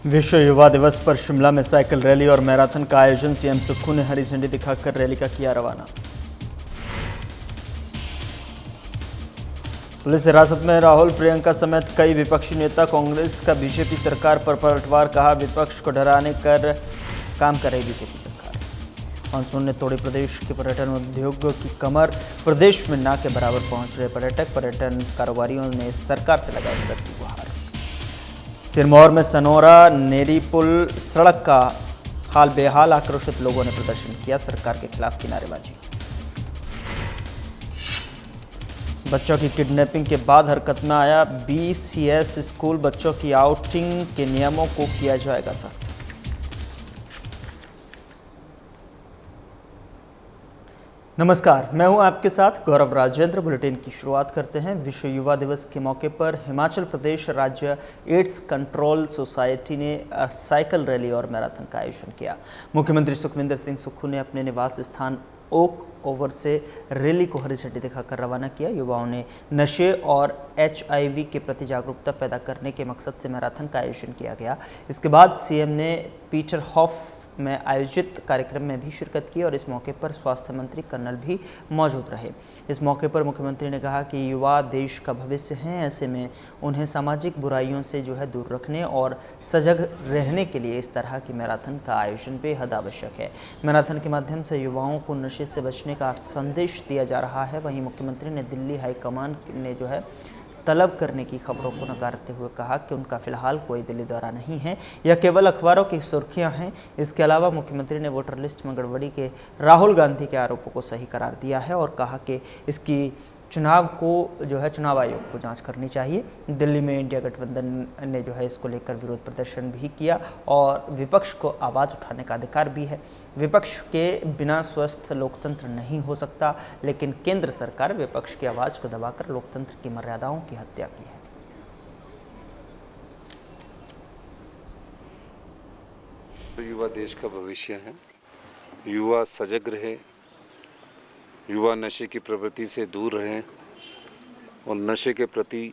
विश्व युवा दिवस पर शिमला में साइकिल रैली और मैराथन का आयोजन। सीएम सुक्खू ने हरी झंडी दिखाकर रैली का किया रवाना। पुलिस हिरासत में राहुल प्रियंका समेत कई विपक्षी नेता। कांग्रेस का बीजेपी सरकार पर पलटवार। कहा, विपक्ष को डराने कर काम करेगी बीजेपी सरकार। मानसून ने तोड़ी प्रदेश के पर्यटन उद्योग की कमर। प्रदेश में ना के बराबर पहुंच रहे पर्यटक। पर्यटन कारोबारियों ने सरकार से लगाई मदद की गुहार। सिरमौर में सनोरा नेरी पुल सड़क का हाल बेहाल। आक्रोशित लोगों ने प्रदर्शन किया, सरकार के खिलाफ की नारेबाजी। बच्चों की किडनैपिंग के बाद हरकत में आया बीसीएस स्कूल। बच्चों की आउटिंग के नियमों को किया जाएगा सख्त। नमस्कार, मैं हूं आपके साथ गौरव राजेंद्र। बुलेटिन की शुरुआत करते हैं। विश्व युवा दिवस के मौके पर हिमाचल प्रदेश राज्य एड्स कंट्रोल सोसाइटी ने साइकिल रैली और मैराथन का आयोजन किया। मुख्यमंत्री सुखविंदर सिंह सुक्खू ने अपने निवास स्थान ओक ओवर से रैली को हरी झंडी दिखाकर रवाना किया। युवाओं ने नशे और HIV के प्रति जागरूकता पैदा करने के मकसद से मैराथन का आयोजन किया गया। इसके बाद सीएम ने पीटर हॉफ में आयोजित कार्यक्रम में भी शिरकत की और इस मौके पर स्वास्थ्य मंत्री कर्नल भी मौजूद रहे। इस मौके पर मुख्यमंत्री ने कहा कि युवा देश का भविष्य हैं, ऐसे में उन्हें सामाजिक बुराइयों से दूर रखने और सजग रहने के लिए इस तरह की मैराथन का आयोजन बेहद आवश्यक है। मैराथन के माध्यम से युवाओं को नशे से बचने का संदेश दिया जा रहा है। वहीं मुख्यमंत्री ने दिल्ली हाईकमान ने तलब करने की खबरों को नकारते हुए कहा कि उनका फिलहाल कोई दिल्ली दौरा नहीं है, यह केवल अखबारों की सुर्खियां हैं। इसके अलावा मुख्यमंत्री ने वोटर लिस्ट में गड़बड़ी के राहुल गांधी के आरोपों को सही करार दिया है और कहा कि इसकी चुनाव आयोग को जांच करनी चाहिए। दिल्ली में इंडिया गठबंधन ने इसको लेकर विरोध प्रदर्शन भी किया और विपक्ष को आवाज़ उठाने का अधिकार भी है। विपक्ष के बिना स्वस्थ लोकतंत्र नहीं हो सकता, लेकिन केंद्र सरकार विपक्ष की आवाज़ को दबाकर लोकतंत्र की मर्यादाओं की हत्या की है। तो युवा देश का भविष्य है। युवा सजग रहे, युवा नशे की प्रवृत्ति से दूर रहें और नशे के प्रति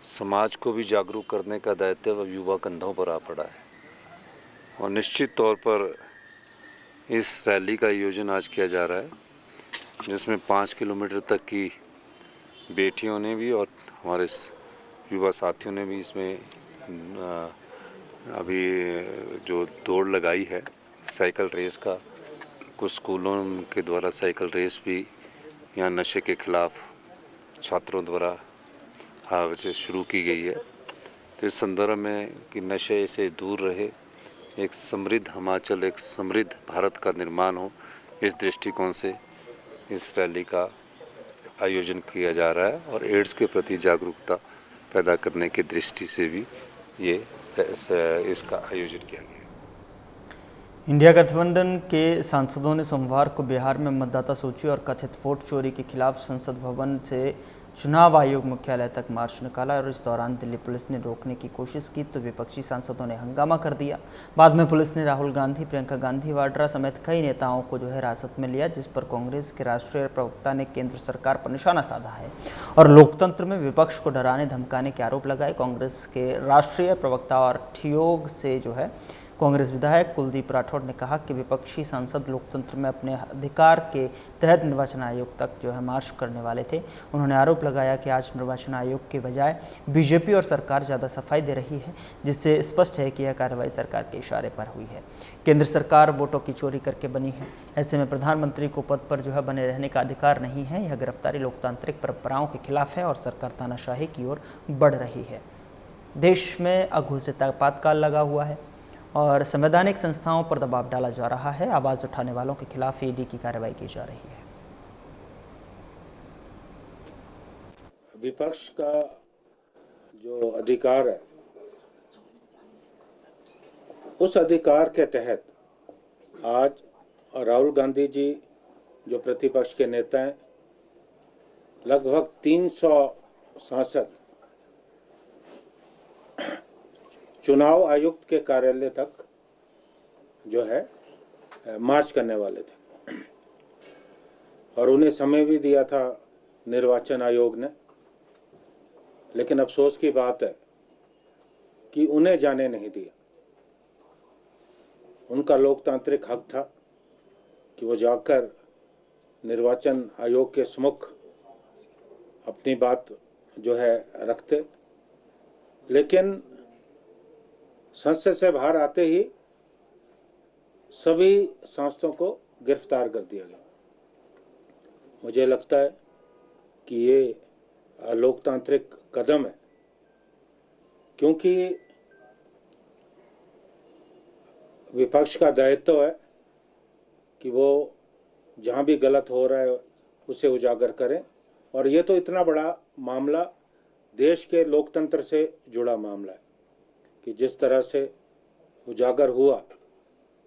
समाज को भी जागरूक करने का दायित्व युवा कंधों पर आ पड़ा है। और निश्चित तौर पर इस रैली का आयोजन आज किया जा रहा है, जिसमें 5 किलोमीटर तक की बेटियों ने भी और हमारे युवा साथियों ने भी इसमें अभी जो दौड़ लगाई है साइकिल रेस का। कुछ स्कूलों के द्वारा साइकिल रेस भी यहाँ नशे के खिलाफ छात्रों द्वारा शुरू की गई है। तो इस संदर्भ में कि नशे से दूर रहे, एक समृद्ध हिमाचल, एक समृद्ध भारत का निर्माण हो, इस दृष्टिकोण से इस रैली का आयोजन किया जा रहा है और एड्स के प्रति जागरूकता पैदा करने की दृष्टि से भी इसका आयोजन किया गया। इंडिया गठबंधन के सांसदों ने सोमवार को बिहार में मतदाता सूची और कथित वोट चोरी के खिलाफ संसद भवन से चुनाव आयोग मुख्यालय तक मार्च निकाला और इस दौरान दिल्ली पुलिस ने रोकने की कोशिश की तो विपक्षी सांसदों ने हंगामा कर दिया। बाद में पुलिस ने राहुल गांधी, प्रियंका गांधी वाड्रा समेत कई नेताओं को हिरासत में लिया, जिस पर कांग्रेस के राष्ट्रीय प्रवक्ता ने केंद्र सरकार पर निशाना साधा है और लोकतंत्र में विपक्ष को डराने धमकाने के आरोप लगाए। कांग्रेस के राष्ट्रीय प्रवक्ता और ठियोग से कांग्रेस विधायक कुलदीप राठौड़ ने कहा कि विपक्षी सांसद लोकतंत्र में अपने अधिकार के तहत निर्वाचन आयोग तक मार्च करने वाले थे। उन्होंने आरोप लगाया कि आज निर्वाचन आयोग के बजाय बीजेपी और सरकार ज़्यादा सफाई दे रही है, जिससे स्पष्ट है कि यह कार्रवाई सरकार के इशारे पर हुई है। केंद्र सरकार वोटों की चोरी करके बनी है, ऐसे में प्रधानमंत्री को पद पर बने रहने का अधिकार नहीं है। यह गिरफ्तारी लोकतांत्रिक परंपराओं के खिलाफ है और सरकार तानाशाही की ओर बढ़ रही है। देश में अघोषित आपातकाल लगा हुआ है और संवैधानिक संस्थाओं पर दबाव डाला जा रहा है। आवाज़ उठाने वालों के खिलाफ ईडी की कार्रवाई की जा रही है। विपक्ष का जो अधिकार है, उस अधिकार के तहत आज राहुल गांधी जी जो प्रतिपक्ष के नेता हैं, लगभग 300 सांसद चुनाव आयुक्त के कार्यालय तक मार्च करने वाले थे और उन्हें समय भी दिया था निर्वाचन आयोग ने। लेकिन अफसोस की बात है कि उन्हें जाने नहीं दिया। उनका लोकतांत्रिक हक था कि वो जाकर निर्वाचन आयोग के सम्मुख अपनी बात जो है रखते, लेकिन संसद से बाहर आते ही सभी सांसदों को गिरफ्तार कर दिया गया। मुझे लगता है कि ये लोकतांत्रिक कदम है, क्योंकि विपक्ष का दायित्व है कि वो जहाँ भी गलत हो रहा है उसे उजागर करें, और ये तो इतना बड़ा मामला देश के लोकतंत्र से जुड़ा मामला है कि जिस तरह से उजागर हुआ,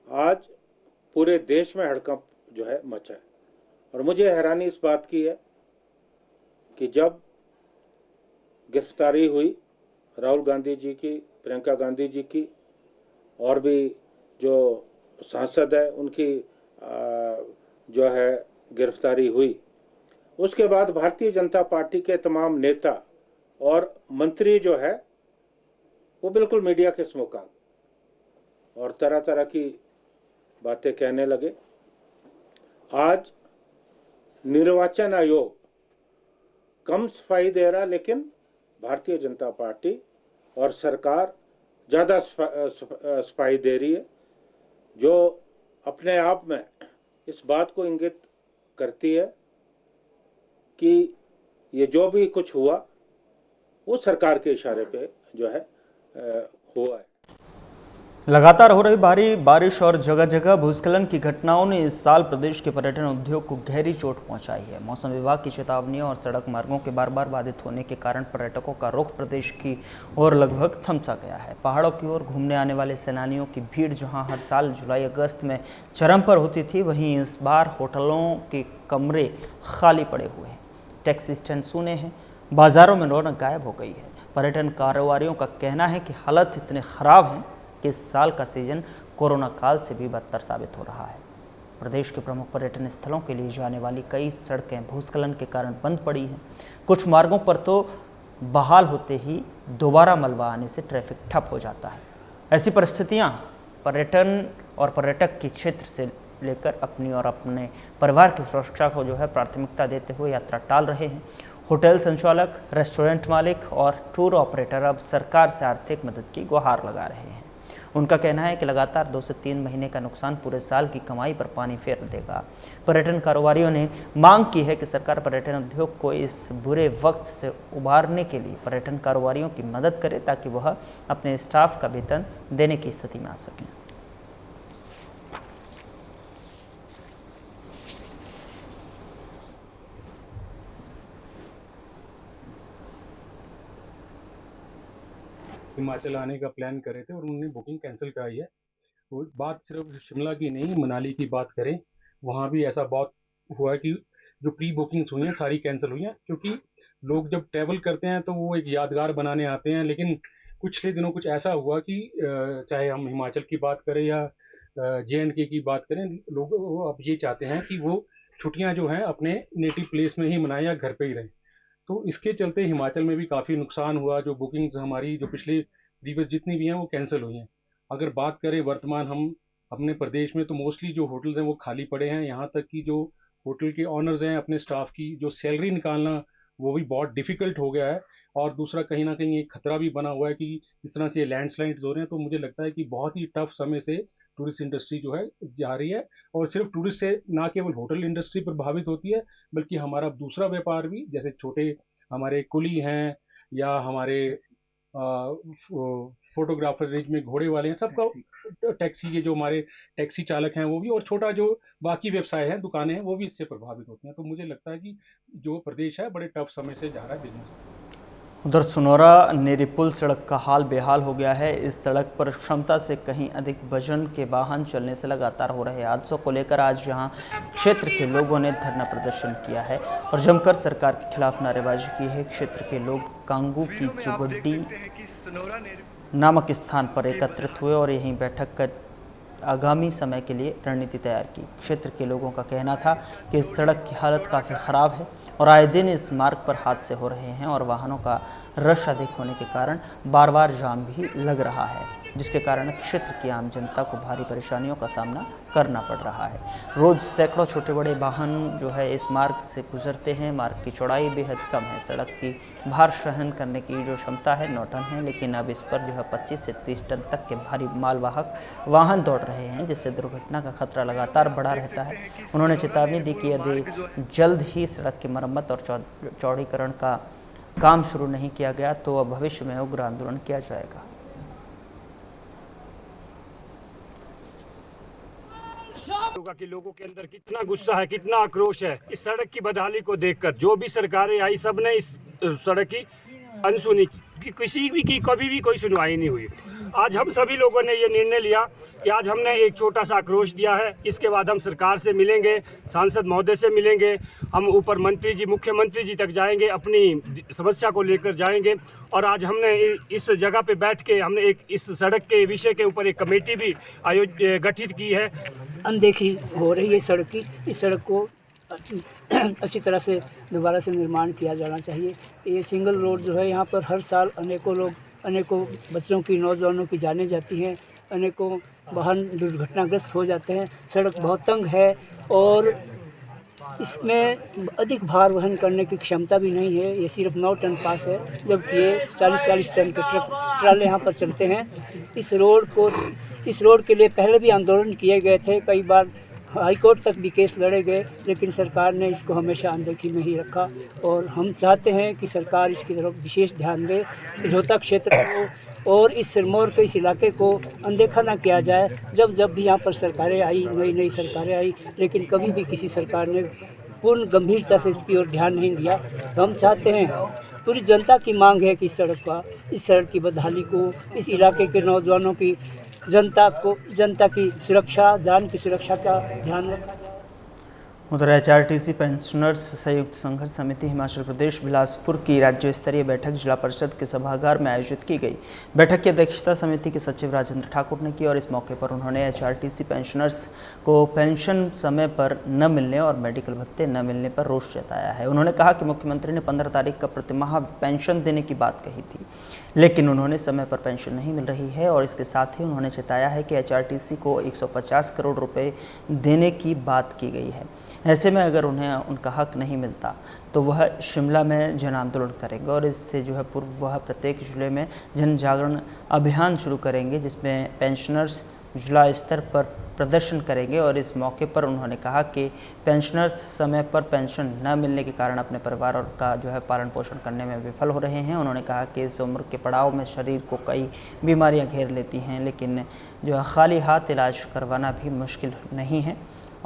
आज पूरे देश में हड़कंप जो है मचा है। और मुझे हैरानी इस बात की है कि जब गिरफ्तारी हुई राहुल गांधी जी की, प्रियंका गांधी जी की, और भी जो सांसद है उनकी जो है गिरफ्तारी हुई, उसके बाद भारतीय जनता पार्टी के तमाम नेता और मंत्री जो है वो बिल्कुल मीडिया के सम्मुख आ गए और तरह तरह की बातें कहने लगे। आज निर्वाचन आयोग कम सफाई दे रहा, लेकिन भारतीय जनता पार्टी और सरकार ज़्यादा सफाई दे रही है, जो अपने आप में इस बात को इंगित करती है कि ये जो भी कुछ हुआ वो सरकार के इशारे पे जो है हुआ है। लगातार हो रही भारी बारिश और जगह जगह भूस्खलन की घटनाओं ने इस साल प्रदेश के पर्यटन उद्योग को गहरी चोट पहुंचाई है। मौसम विभाग की चेतावनियों और सड़क मार्गों के बार बार बाधित होने के कारण पर्यटकों का रुख प्रदेश की ओर लगभग थम सा गया है। पहाड़ों की ओर घूमने आने वाले सैलानियों की भीड़ जहां हर साल जुलाई अगस्त में चरम पर होती थी, वहीं इस बार होटलों के कमरे खाली पड़े हुए हैं, टैक्सी स्टैंड सूने हैं, बाजारों में रौनक गायब हो गई है। पर्यटन कारोबारियों का कहना है कि हालत इतने ख़राब हैं कि इस साल का सीजन कोरोना काल से भी बदतर साबित हो रहा है। प्रदेश के प्रमुख पर्यटन स्थलों के लिए जाने वाली कई सड़कें भूस्खलन के कारण बंद पड़ी हैं। कुछ मार्गों पर तो बहाल होते ही दोबारा मलबा आने से ट्रैफिक ठप हो जाता है। ऐसी परिस्थितियां पर्यटन और पर्यटक के क्षेत्र से लेकर अपनी और अपने परिवार की सुरक्षा को जो है प्राथमिकता देते हुए यात्रा टाल रहे हैं। होटल संचालक, रेस्टोरेंट मालिक और टूर ऑपरेटर अब सरकार से आर्थिक मदद की गुहार लगा रहे हैं। उनका कहना है कि लगातार 2 से 3 महीने का नुकसान पूरे साल की कमाई पर पानी फेर देगा। पर्यटन कारोबारियों ने मांग की है कि सरकार पर्यटन उद्योग को इस बुरे वक्त से उबारने के लिए पर्यटन कारोबारियों की मदद करे, ताकि वह अपने स्टाफ का वेतन देने की स्थिति में आ सकें। हिमाचल आने का प्लान करे थे और उन्होंने बुकिंग कैंसिल कराई है। वो बात सिर्फ शिमला की नहीं, मनाली की बात करें, वहाँ भी ऐसा बहुत हुआ है कि जो प्री बुकिंग्स हुई हैं सारी कैंसिल हुई हैं, क्योंकि लोग जब ट्रैवल करते हैं तो वो एक यादगार बनाने आते हैं। लेकिन पिछले दिनों कुछ ऐसा हुआ कि चाहे हम हिमाचल की बात करें या JNK की बात करें, लोग अब ये चाहते हैं कि वो छुट्टियाँ जो हैं अपने नेटिव प्लेस में ही मनाएं या घर पे ही रहें। तो इसके चलते हिमाचल में भी काफ़ी नुकसान हुआ। जो बुकिंग्स हमारी जो पिछले प्रीवियस जितनी भी हैं वो कैंसिल हुई हैं। अगर बात करें वर्तमान हम अपने प्रदेश में, तो मोस्टली जो होटल्स हैं वो खाली पड़े हैं। यहाँ तक कि जो होटल के ऑनर्स हैं, अपने स्टाफ की जो सैलरी निकालना वो भी बहुत डिफ़िकल्ट हो गया है। और दूसरा कहीं ना कहीं एक खतरा भी बना हुआ है कि जिस तरह से ये लैंडस्लाइड्स हो रहे हैं, तो मुझे लगता है कि बहुत ही टफ समय से टूरिस्ट इंडस्ट्री जो है जा रही है। और सिर्फ टूरिस्ट से ना केवल होटल इंडस्ट्री प्रभावित होती है, बल्कि हमारा दूसरा व्यापार भी, जैसे छोटे हमारे कुली हैं या हमारे फोटोग्राफर रेंज में घोड़े वाले हैं, सबका टैक्सी के जो हमारे टैक्सी चालक हैं वो भी, और छोटा जो बाकी व्यवसाय है, दुकानें हैं, वो भी इससे प्रभावित होती हैं। तो मुझे लगता है कि जो प्रदेश है बड़े टफ समय से जा रहा है बिजनेस। उधर सुनौरा नेरी पुल सड़क का हाल बेहाल हो गया है। इस सड़क पर क्षमता से कहीं अधिक वजन के वाहन चलने से लगातार हो रहे हादसों को लेकर आज यहां क्षेत्र के लोगों ने धरना प्रदर्शन किया है और जमकर सरकार के खिलाफ नारेबाजी की है। क्षेत्र के लोग कांगू की चुगड्डी नामक स्थान पर एकत्रित हुए और यहीं बैठक कर आगामी समय के लिए रणनीति तैयार की। क्षेत्र के लोगों का कहना था कि इस सड़क की हालत काफ़ी ख़राब है और आए दिन इस मार्ग पर हादसे हो रहे हैं और वाहनों का रश अधिक होने के कारण बार बार जाम भी लग रहा है। जिसके कारण क्षेत्र की आम जनता को भारी परेशानियों का सामना करना पड़ रहा है। रोज सैकड़ों छोटे बड़े वाहन जो है इस मार्ग से गुजरते हैं। मार्ग की चौड़ाई बेहद कम है। सड़क की भार सहन करने की जो क्षमता है 9 टन है, लेकिन अब इस पर जो है 25 से 30 टन तक के भारी मालवाहक वाहन दौड़ रहे हैं, जिससे दुर्घटना का खतरा लगातार बढ़ा रहता है। उन्होंने चेतावनी दी कि यदि जल्द ही सड़क की मरम्मत और चौड़ीकरण का काम शुरू नहीं किया गया तो अब भविष्य में उग्र आंदोलन किया जाएगा। कि लोगों के अंदर कितना गुस्सा है, कितना आक्रोश है इस सड़क की बदहाली को देखकर। जो भी सरकारें आई सब ने इस सड़क की अनसुनी की, किसी भी की कभी भी कोई सुनवाई नहीं हुई। आज हम सभी लोगों ने ये निर्णय लिया कि आज हमने एक छोटा सा आक्रोश दिया है। इसके बाद हम सरकार से मिलेंगे, सांसद महोदय से मिलेंगे, हम ऊपर मंत्री जी, मुख्यमंत्री जी तक जाएंगे, अपनी समस्या को लेकर जाएंगे। और आज हमने इस जगह पे बैठ के हमने एक इस सड़क के विषय के ऊपर एक कमेटी भी गठित की है। अनदेखी हो रही है सड़क की। इस सड़क को अच्छी तरह से दोबारा से निर्माण किया जाना चाहिए। ये सिंगल रोड जो है, यहाँ पर हर साल अनेकों बच्चों की, नौजवानों की जानें जाती हैं, अनेकों वाहन दुर्घटनाग्रस्त हो जाते हैं। सड़क बहुत तंग है और इसमें अधिक भार वहन करने की क्षमता भी नहीं है। ये सिर्फ 9 टन पास है, जबकि ये 40-40 टन के ट्राले यहाँ पर चलते हैं। इस रोड के लिए पहले भी आंदोलन किए गए थे, कई बार हाईकोर्ट तक भी केस लड़े गए, लेकिन सरकार ने इसको हमेशा अनदेखी में ही रखा। और हम चाहते हैं कि सरकार इसकी तरफ विशेष ध्यान दे, रोहता क्षेत्र को और इस सिरमौर के इस इलाके को अनदेखा ना किया जाए। जब भी यहाँ पर सरकारें आई, नई सरकारें आई, लेकिन कभी भी किसी सरकार ने पूर्ण गंभीरता से इसकी ओर ध्यान नहीं दिया। तो हम चाहते हैं, पूरी जनता की मांग है कि इस सड़क की बदहाली को, इस इलाके के नौजवानों की, जनता की सुरक्षा, जान की सुरक्षा का ध्यान रखा। उधर एचआरटीसी पेंशनर्स संयुक्त संघर्ष समिति हिमाचल प्रदेश बिलासपुर की राज्य स्तरीय बैठक जिला परिषद के सभागार में आयोजित की गई। बैठक की अध्यक्षता समिति के सचिव राजेंद्र ठाकुर ने की और इस मौके पर उन्होंने एचआरटीसी पेंशनर्स को पेंशन समय पर न मिलने और मेडिकल भत्ते न मिलने पर रोष जताया है। उन्होंने कहा कि मुख्यमंत्री ने 15 तारीख का प्रतिमाह पेंशन देने की बात कही थी, लेकिन उन्होंने समय पर पेंशन नहीं मिल रही है। और इसके साथ ही उन्होंने चेताया है कि एचआरटीसी को 150 करोड़ रुपए देने की बात की गई है। ऐसे में अगर उन्हें उनका हक नहीं मिलता तो वह शिमला में जन आंदोलन करेंगे और इससे जो है पूर्व वह प्रत्येक जिले में जन जागरण अभियान शुरू करेंगे, जिसमें पेंशनर्स जिला स्तर पर प्रदर्शन करेंगे। और इस मौके पर उन्होंने कहा कि पेंशनर्स समय पर पेंशन न मिलने के कारण अपने परिवार का जो है पालन पोषण करने में विफल हो रहे हैं। उन्होंने कहा कि इस उम्र के पड़ाव में शरीर को कई बीमारियां घेर लेती हैं, लेकिन जो है खाली हाथ इलाज करवाना भी मुश्किल नहीं है।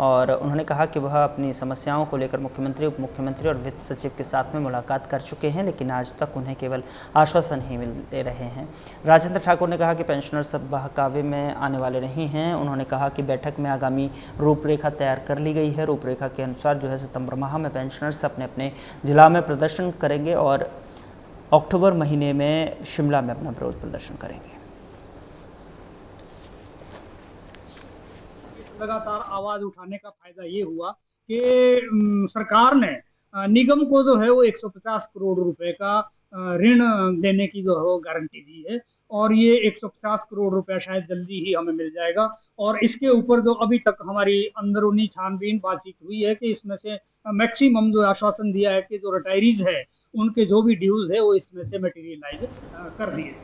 और उन्होंने कहा कि वह अपनी समस्याओं को लेकर मुख्यमंत्री, उप मुख्यमंत्री और वित्त सचिव के साथ में मुलाकात कर चुके हैं, लेकिन आज तक उन्हें केवल आश्वासन ही मिलते रहे हैं। राजेंद्र ठाकुर ने कहा कि पेंशनर सब बहकावे में आने वाले नहीं हैं। उन्होंने कहा कि बैठक में आगामी रूपरेखा तैयार कर ली गई है। रूपरेखा के अनुसार जो है सितंबर माह में पेंशनर्स अपने अपने जिला में प्रदर्शन करेंगे और अक्टूबर महीने में शिमला में अपना विरोध प्रदर्शन करेंगे। लगातार आवाज उठाने का फायदा ये हुआ कि सरकार ने निगम को जो है वो 150 करोड़ रुपए का ऋण देने की जो है वो गारंटी दी है और ये 150 करोड़ रुपया शायद जल्दी ही हमें मिल जाएगा। और इसके ऊपर जो अभी तक हमारी अंदरूनी छानबीन बातचीत हुई है कि इसमें से मैक्सिमम जो आश्वासन दिया है कि जो रिटायरीज है उनके जो भी ड्यूज है वो इसमें से मटेरियलाइज कर दिए।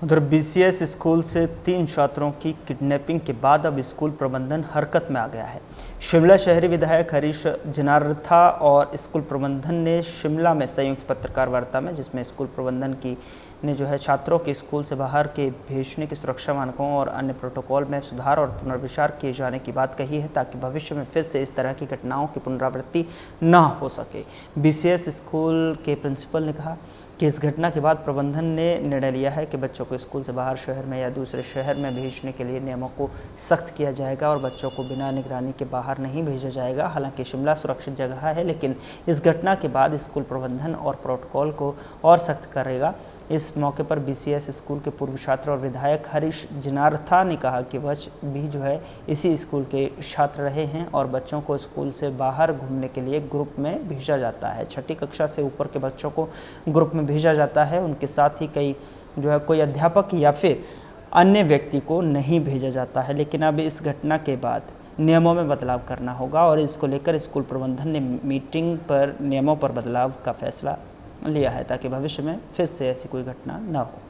उधर बीसीएस स्कूल से 3 छात्रों की किडनैपिंग के बाद अब स्कूल प्रबंधन हरकत में आ गया है। शिमला शहरी विधायक हरीश जनार्था और स्कूल प्रबंधन ने शिमला में संयुक्त पत्रकार वार्ता में, जिसमें स्कूल प्रबंधन की ने जो है छात्रों के स्कूल से बाहर के भेजने की सुरक्षा मानकों और अन्य प्रोटोकॉल में सुधार और पुनर्विचार किए जाने की बात कही है, ताकि भविष्य में फिर से इस तरह की घटनाओं की पुनरावृत्ति न हो सके। बीसीएस स्कूल के प्रिंसिपल ने कहा कि इस घटना के बाद प्रबंधन ने निर्णय लिया है कि बच्चों को स्कूल से बाहर शहर में या दूसरे शहर में भेजने के लिए नियमों को सख्त किया जाएगा और बच्चों को बिना निगरानी के बाहर नहीं भेजा जाएगा। हालांकि शिमला सुरक्षित जगह है, लेकिन इस घटना के बाद स्कूल प्रबंधन और प्रोटोकॉल को और सख्त करेगा। इस मौके पर बीसीएस स्कूल के पूर्व छात्र और विधायक हरीश जनार्था ने कहा कि वह भी जो है इसी स्कूल के छात्र रहे हैं और बच्चों को स्कूल से बाहर घूमने के लिए ग्रुप में भेजा जाता है। 6ठी कक्षा से ऊपर के बच्चों को ग्रुप में भेजा जाता है। उनके साथ ही कोई अध्यापक या फिर अन्य व्यक्ति को नहीं भेजा जाता है। लेकिन अब इस घटना के बाद नियमों में बदलाव करना होगा और इसको लेकर स्कूल प्रबंधन ने मीटिंग पर नियमों पर बदलाव का फैसला लिया है ताकि भविष्य में फिर से ऐसी कोई घटना न हो।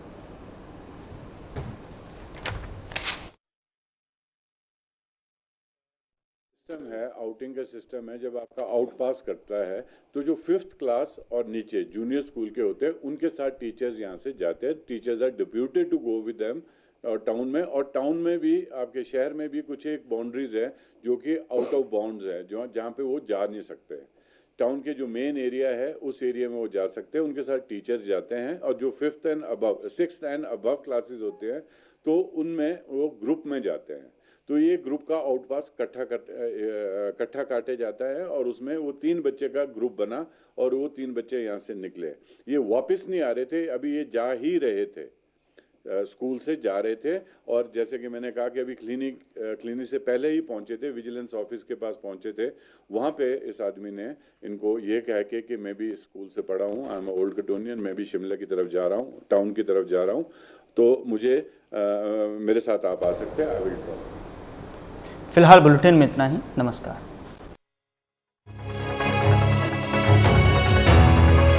सिस्टम है, आउटिंग का सिस्टम है। जब आपका आउट पास करता है तो जो 5th क्लास और नीचे जूनियर स्कूल के होते हैं उनके साथ टीचर्स यहाँ से जाते हैं। Teachers are deputed to go with them town में, और टाउन में भी आपके शहर में भी कुछ एक बाउंड्रीज है जो कि आउट ऑफ बाउंड्स है, जो जहाँ पे वो जा नहीं सकते। टाउन के जो मेन एरिया है उस एरिया में वो जा सकते हैं, उनके साथ टीचर्स जाते हैं। और जो 5th and above 6th and above classes होते हैं तो उनमें वो ग्रुप में जाते हैं। तो ये ग्रुप का आउट पास इकट्ठा काटे जाता है और उसमें वो 3 बच्चे का ग्रुप बना और वो 3 बच्चे यहाँ से निकले। ये वापस नहीं आ रहे थे, अभी ये जा ही रहे थे, स्कूल से जा रहे थे। और जैसे कि मैंने कहा कि अभी क्लिनिक से पहले ही पहुंचे थे, विजिलेंस ऑफिस के पास पहुंचे थे। वहाँ पे इस आदमी ने इनको ये कह के कि मैं भी स्कूल से पढ़ा हूँ, आई एम ओल्ड कटोनियन, मैं भी शिमला की तरफ जा रहा हूँ, टाउन की तरफ जा रहा हूँ, तो मुझे मेरे साथ आप आ सकते हैं, आई विल ड्रॉप। फिलहाल बुलेटिन में इतना ही। नमस्कार।